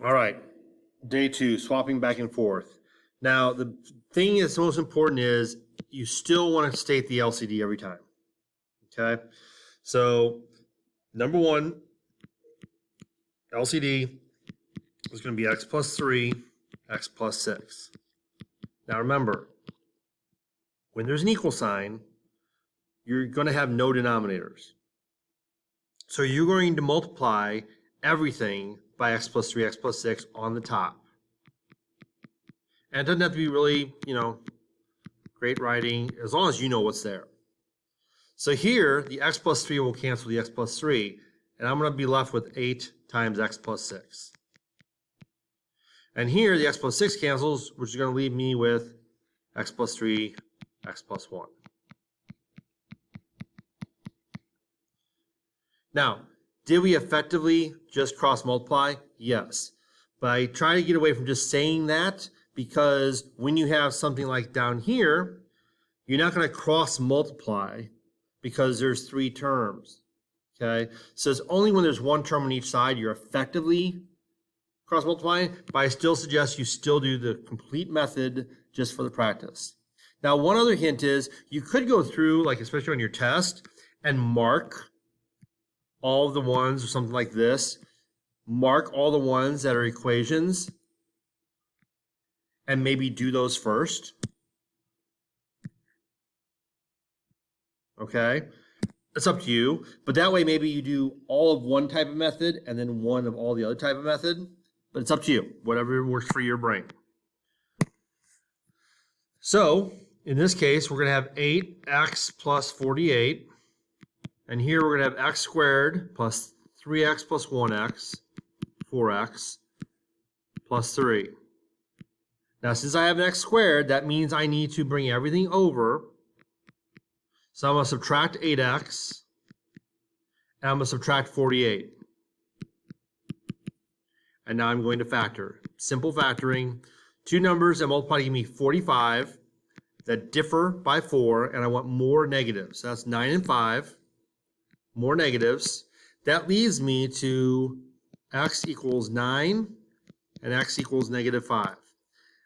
All right, day 2, swapping back and forth. Now, the thing that's most important is you still want to state the LCD every time. Okay, so number 1, LCD is going to be x plus 3, x plus 6. Now remember, when there's an equal sign, you're going to have no denominators. So you're going to multiply everything by x plus 3, x plus 6 on the top. And it doesn't have to be really, great writing, as long as you know what's there. So here, the x plus 3 will cancel the x plus 3, and I'm going to be left with 8 times x plus 6. And here, the x plus 6 cancels, which is going to leave me with x plus 3, x plus 1. Now, did we effectively just cross multiply? Yes. But I try to get away from just saying that, because when you have something like down here, you're not going to cross multiply because there's 3 terms. Okay? So it's only when there's 1 term on each side you're effectively cross multiplying, but I still suggest you still do the complete method just for the practice. Now, one other hint is you could go through, like especially on your test, and mark all of the ones or something like this. Mark all the ones that are equations and maybe do those first. Okay? It's up to you. But that way maybe you do all of one type of method and then one of all the other type of method. But it's up to you. Whatever works for your brain. So, in this case, we're going to have 8x plus 48. And here we're going to have x squared plus 3x plus 1x, 4x, plus 3. Now, since I have an x squared, that means I need to bring everything over. So I'm going to subtract 8x, and I'm going to subtract 48. And now I'm going to factor. Simple factoring. 2 numbers that multiply to give me 45 that differ by 4, and I want more negatives. So that's 9 and 5. More negatives. That leaves me to x equals 9 and x equals negative 5.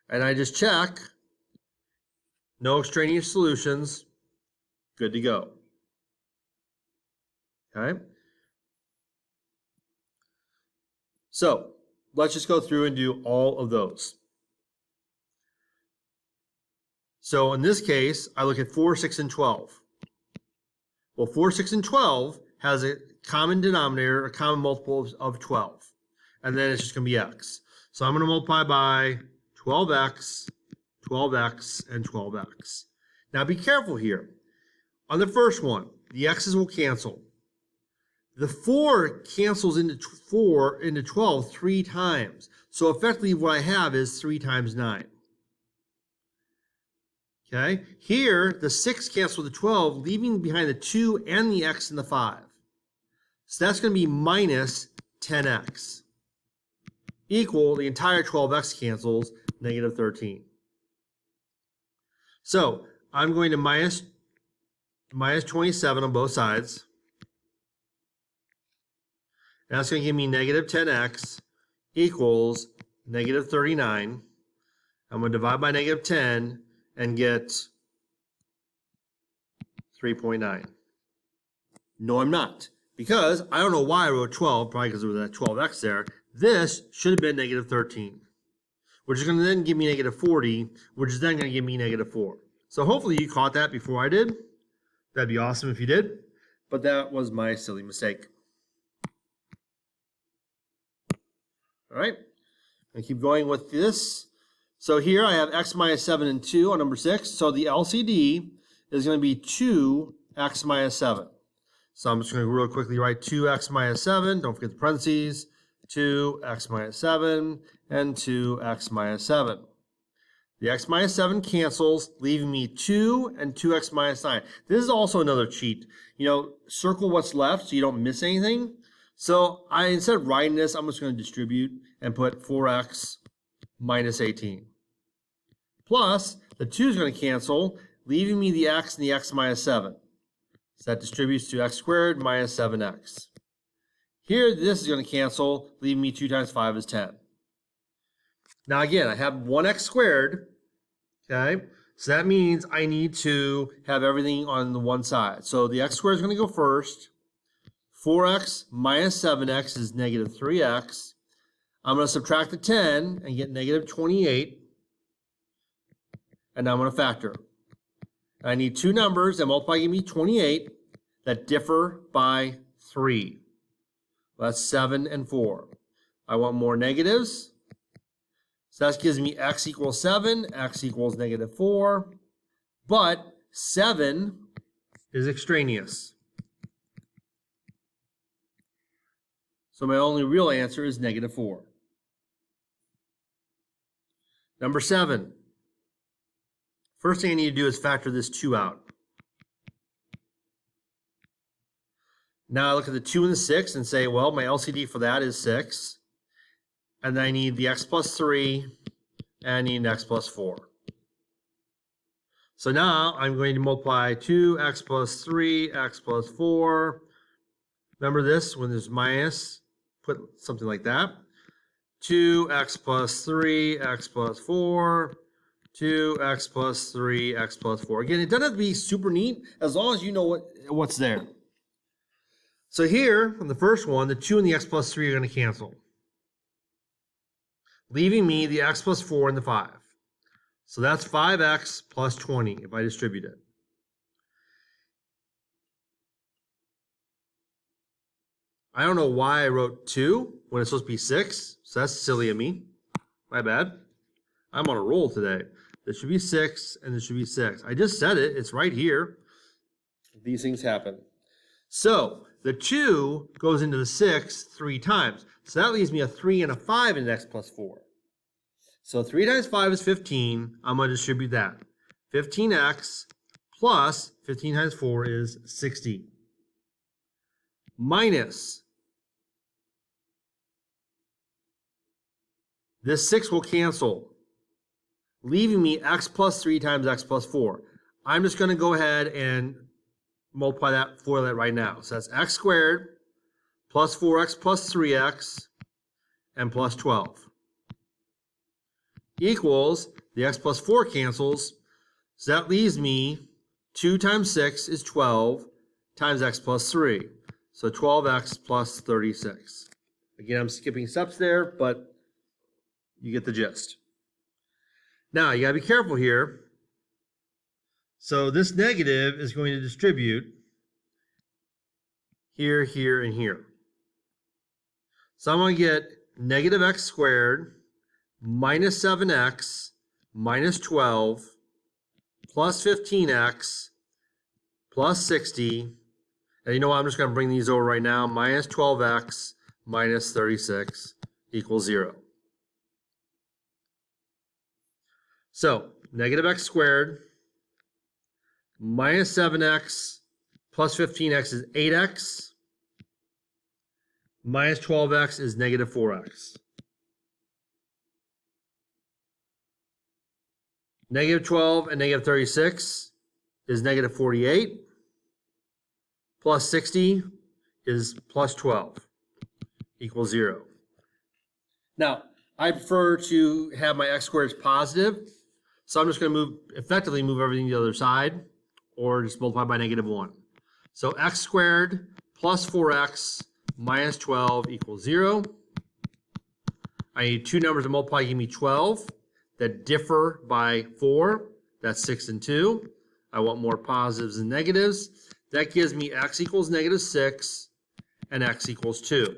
And I just check. No extraneous solutions. Good to go. Okay? So, let's just go through and do all of those. So, in this case, I look at 4, 6, and 12. Well, 4, 6, and 12 has a common denominator, a common multiple of 12. And then it's just going to be x. So I'm going to multiply by 12x, 12x, and 12x. Now be careful here. On the first one, the x's will cancel. The 4 cancels into 12 3 times. So effectively what I have is 3 times 9. Okay? Here, the 6 cancels the 12, leaving behind the 2 and the x and the 5. So that's going to be minus 10x. Equal, the entire 12x cancels, negative 13. So I'm going to minus 27 on both sides. That's going to give me negative 10x equals negative 39. I'm going to divide by negative 10 and get 3.9. No, I'm not. Because I don't know why I wrote 12, probably because there was that 12x there. This should have been negative 13, which is going to then give me negative 40, which is then going to give me negative 4. So hopefully you caught that before I did. That'd be awesome if you did. But that was my silly mistake. All right. I keep going with this. So here I have x minus 7 and 2 on number 6. So the LCD is going to be 2x minus 7. So I'm just going to real quickly write 2x minus 7. Don't forget the parentheses. 2x minus 7 and 2x minus 7. The x minus 7 cancels, leaving me 2 and 2x minus 9. This is also another cheat. Circle what's left so you don't miss anything. So instead of writing this, I'm just going to distribute and put 4x minus 18. Plus, the 2 is going to cancel, leaving me the x and the x minus 7. So that distributes to x squared minus 7x. Here, this is going to cancel, leaving me 2 times 5 is 10. Now again, I have 1x squared, okay? So that means I need to have everything on the one side. So the x squared is going to go first. 4x minus 7x is negative 3x. I'm going to subtract the 10 and get negative 28. And now I'm going to factor. I need two numbers that multiply give me 28 that differ by 3. Well, that's 7 and 4. I want more negatives. So that gives me x equals 7, x equals negative 4. But 7 is extraneous. So my only real answer is negative 4. Number 7. First thing I need to do is factor this 2 out. Now I look at the 2 and the 6 and say, well, my LCD for that is 6. And then I need the x plus 3, and I need an x plus 4. So now I'm going to multiply 2x plus 3, x plus 4. Remember this, when there's minus, put something like that. 2x plus 3, x plus 4. 2x plus 3, x plus 4. Again, it doesn't have to be super neat as long as you know what's there. So here, on the first one, the 2 and the x plus 3 are going to cancel, leaving me the x plus 4 and the 5. So that's 5x plus 20 if I distribute it. I don't know why I wrote 2 when it's supposed to be 6, so that's silly of me. My bad. I'm on a roll today. This should be 6, and this should be 6. I just said it. It's right here. These things happen. So the 2 goes into the 6 3 times. So that leaves me a 3 and a 5 in x plus 4. So 3 times 5 is 15. I'm going to distribute that. 15x plus 15 times 4 is 60. Minus. This 6 will cancel, leaving me x plus 3 times x plus 4. I'm just going to go ahead and multiply that for that right now. So that's x squared plus 4x plus 3x and plus 12 equals the x plus 4 cancels. So that leaves me 2 times 6 is 12 times x plus 3. So 12x plus 36. Again, I'm skipping steps there, but you get the gist. Now, you got to be careful here. So this negative is going to distribute here, here, and here. So I'm going to get negative x squared minus 7x minus 12 plus 15x plus 60. And you know what? I'm just going to bring these over right now. Minus 12x minus 36 equals 0. So, negative x squared minus 7x plus 15x is 8x. Minus 12x is negative 4x. Negative 12 and negative 36 is negative 48. Plus 60 is plus 12 equals 0. Now, I prefer to have my x squared as positive. So I'm just going to effectively move everything to the other side, or just multiply by negative 1. So x squared plus 4x minus 12 equals 0. I need two numbers to multiply, give me 12 that differ by 4. That's 6 and 2. I want more positives than negatives. That gives me x equals negative 6 and x equals 2.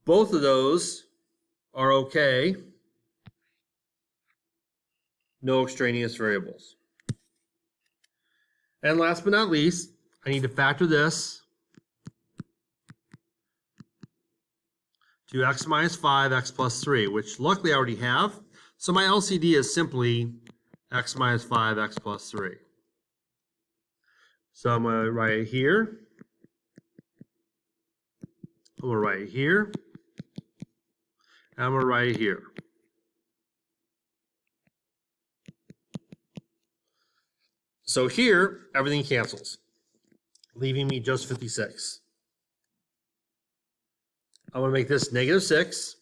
Both of those are okay. No extraneous variables. And last but not least, I need to factor this to x minus 5, x plus 3, which luckily I already have. So my LCD is simply x minus 5, x plus 3. So I'm going to write it here. I'm going to write it here. And I'm going to write it here. So here, everything cancels, leaving me just 56. I'm going to make this negative 6.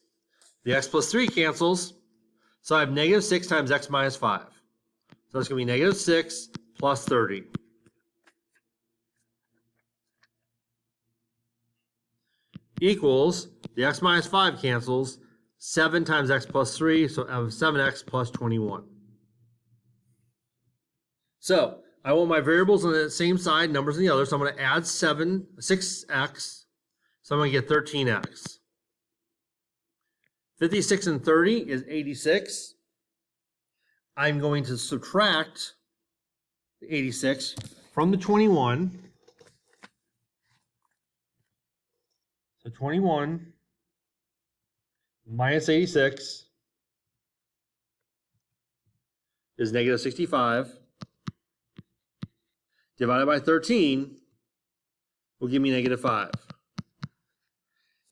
The x plus 3 cancels. So I have negative 6 times x minus 5. So it's going to be negative 6 plus 30. Equals, the x minus 5 cancels, 7 times x plus 3, so I have 7x plus 21. So I want my variables on the same side, numbers on the other, so I'm going to add 6x, so I'm going to get 13x. 56 and 30 is 86. I'm going to subtract the 86 from the 21. So 21 minus 86 is negative 65. Divided by 13 will give me negative 5.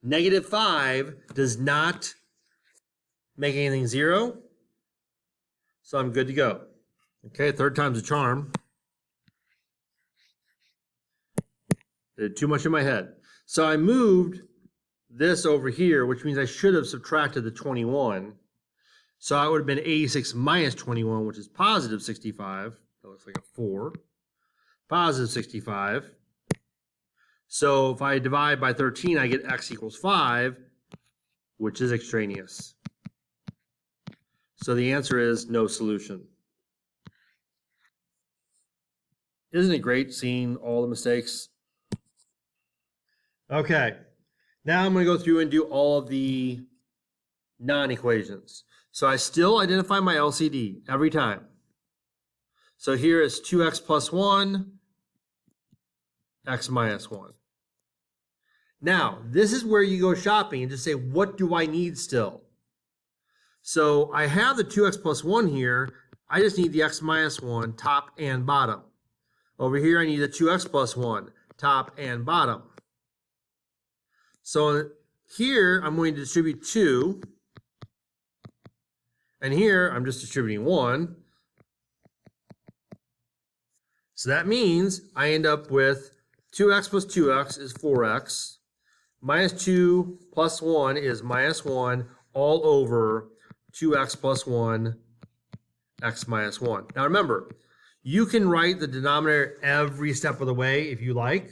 Negative 5 does not make anything 0, so I'm good to go. Okay, third time's a charm. Did too much in my head. So I moved this over here, which means I should have subtracted the 21. So I would have been 86 minus 21, which is positive 65. That looks like a 4. Positive 65. So if I divide by 13, I get x equals 5, which is extraneous. So the answer is no solution. Isn't it great seeing all the mistakes? Okay, now I'm going to go through and do all of the non-equations. So I still identify my LCD every time. So here is 2x plus 1, x minus 1. Now, this is where you go shopping and just say, what do I need still? So I have the 2x plus 1 here. I just need the x minus 1, top and bottom. Over here, I need the 2x plus 1, top and bottom. So here, I'm going to distribute 2. And here, I'm just distributing 1. So that means I end up with 2x plus 2x is 4x. Minus 2 plus 1 is minus 1 all over 2x plus 1, x minus 1. Now remember, you can write the denominator every step of the way if you like,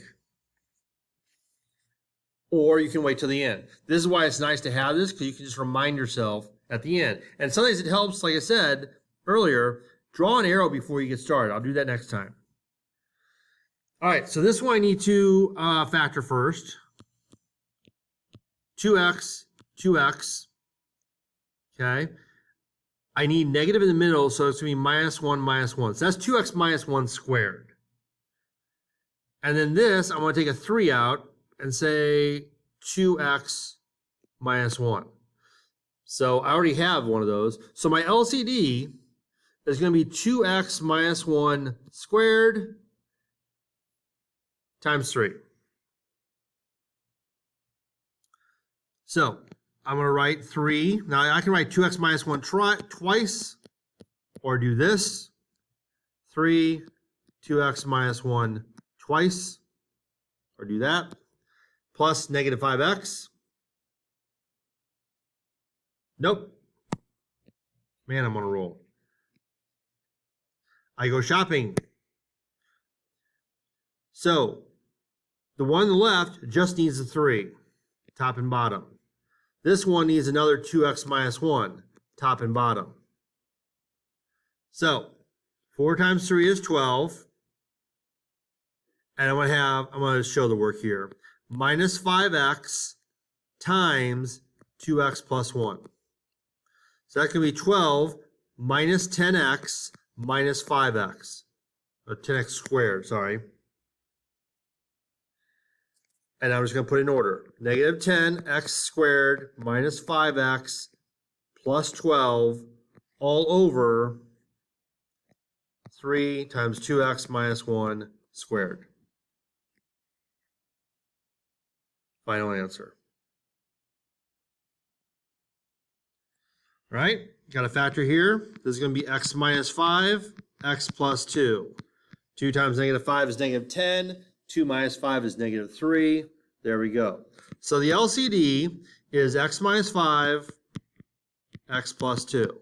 or you can wait till the end. This is why it's nice to have this, because you can just remind yourself at the end. And sometimes it helps, like I said earlier, draw an arrow before you get started. I'll do that next time. All right, so this one I need to factor first. 2x, 2x. Okay. I need negative in the middle, so it's going to be minus 1, minus 1. So that's 2x minus 1 squared. And then this, I'm going to take a 3 out and say 2x minus 1. So I already have one of those. So my LCD is going to be 2x minus 1 squared times 3. So I'm going to write 3. Now I can write 2x minus 1 twice, or do this. 3, 2x minus 1 twice, or do that, plus negative 5x. Nope. Man, I'm on a roll. I go shopping. So the one on the left just needs a 3, top and bottom. This one needs another 2x minus 1, top and bottom. So 4 times 3 is 12. And I'm going to show the work here. Minus 5x times 2x plus 1. So that can be 12 minus 10x minus 5x. Or 10x squared, sorry. And I'm just going to put it in order. Negative 10x squared minus 5x plus 12 all over 3 times 2x minus 1 squared. Final answer. All right, got a factor here. This is going to be x minus 5, x plus 2. 2 times negative 5 is negative 10. 2 minus 5 is negative 3. There we go. So the LCD is x minus 5 x plus 2.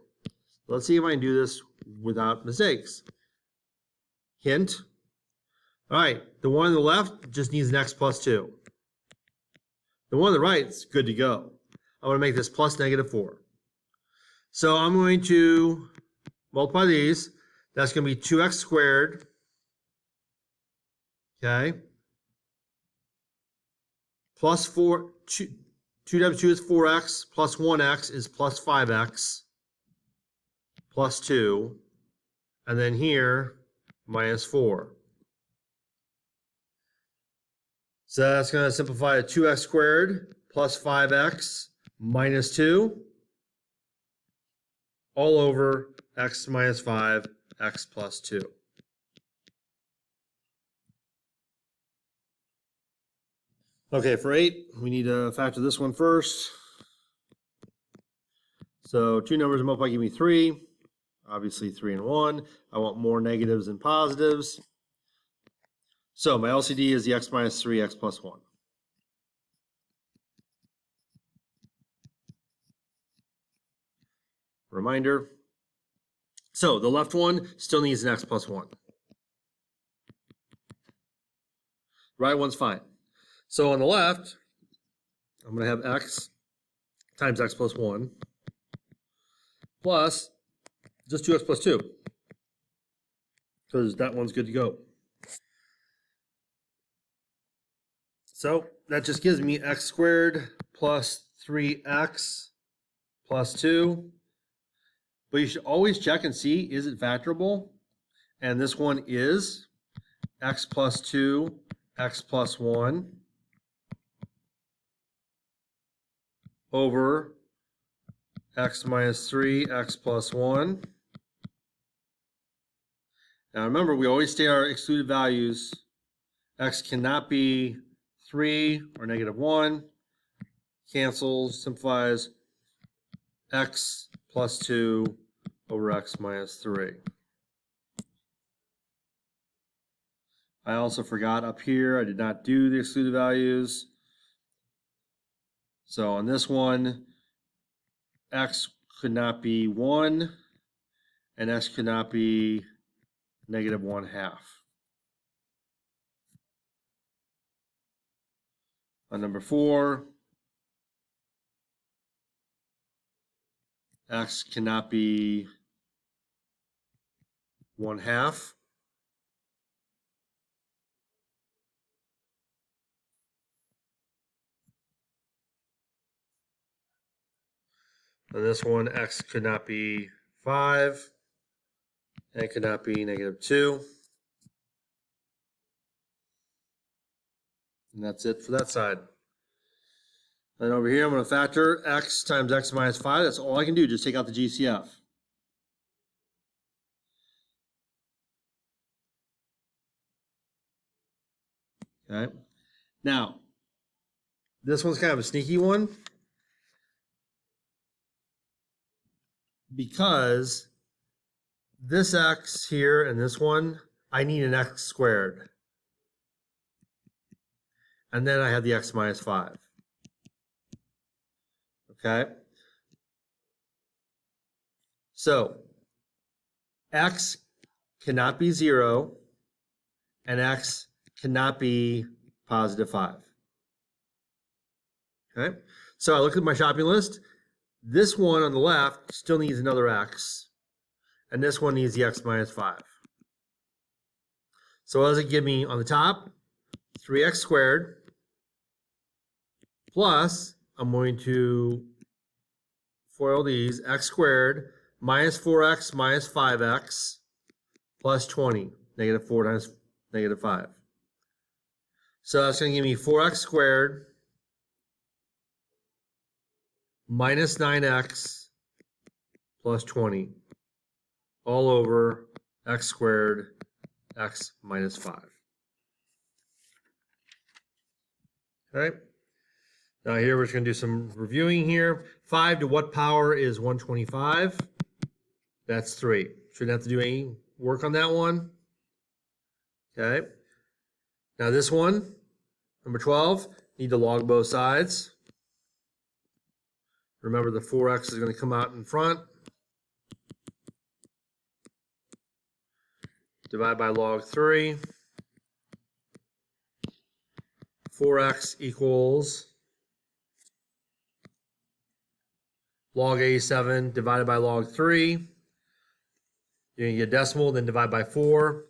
Let's see if I can do this without mistakes. Hint. All right, the one on the left just needs an x plus 2. The one on the right is good to go. I want to make this plus -4. So I'm going to multiply these. That's going to be 2x squared. Okay. Plus 4, 2 times 2 is 4x, plus 1x is plus 5x, plus 2, and then here, minus 4. So that's going to simplify to 2x squared plus 5x minus 2 all over x minus 5, x plus 2. Okay, for 8, we need to factor this one first. So two numbers multiply give me 3. Obviously 3 and 1. I want more negatives than positives. So my LCD is the x minus 3, x plus 1. Reminder. So the left one still needs an x plus 1. Right one's fine. So on the left, I'm going to have x times x plus 1 plus just 2x plus 2 because that one's good to go. So that just gives me x squared plus 3x plus 2. But you should always check and see, is it factorable? And this one is x plus 2, x plus 1 over x minus 3, x plus 1. Now remember, we always state our excluded values. X cannot be 3 or -1. Cancels, simplifies x plus 2 over x minus 3. I also forgot up here, I did not do the excluded values. So on this one, x could not be 1, and x could not be -1/2. On number 4, x cannot be 1/2. On this one, x could not be 5, and it could not be -2. And that's it for that side. And over here, I'm going to factor x times x minus 5. That's all I can do, just take out the GCF. Okay. Now, this one's kind of a sneaky one because this x here and this one, I need an x squared. And then I have the x minus 5. Okay? So, x cannot be 0, and x cannot be positive 5. Okay? So I look at my shopping list. This one on the left still needs another x, and this one needs the x minus 5. So what does it give me on the top? 3x squared plus, I'm going to FOIL these, x squared minus 4x minus 5x plus 20, -4 times -5. So that's going to give me 4x squared minus 9x plus 20 all over x squared x minus 5. Okay. Now here we're just going to do some reviewing here. 5 to what power is 125? That's 3. Shouldn't have to do any work on that one. Okay. Now this one, number 12, need to log both sides. Remember the 4x is going to come out in front. Divide by log 3. 4x equals log 87 divided by log 3. You're going to get decimal, then divide by 4.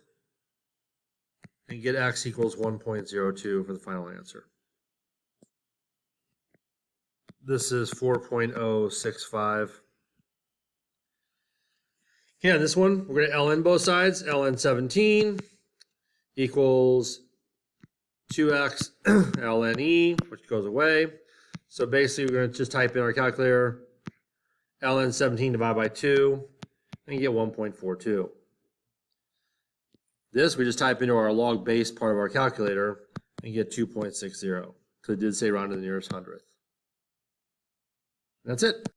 And get x equals 1.02 for the final answer. This is 4.065. Okay, on this one, we're going to ln both sides. ln 17 equals 2x ln e, which goes away. So basically, we're going to just type in our calculator, ln 17 divided by 2, and you get 1.42. This, we just type into our log base part of our calculator and get 2.60. So it did say round to the nearest hundredth. That's it.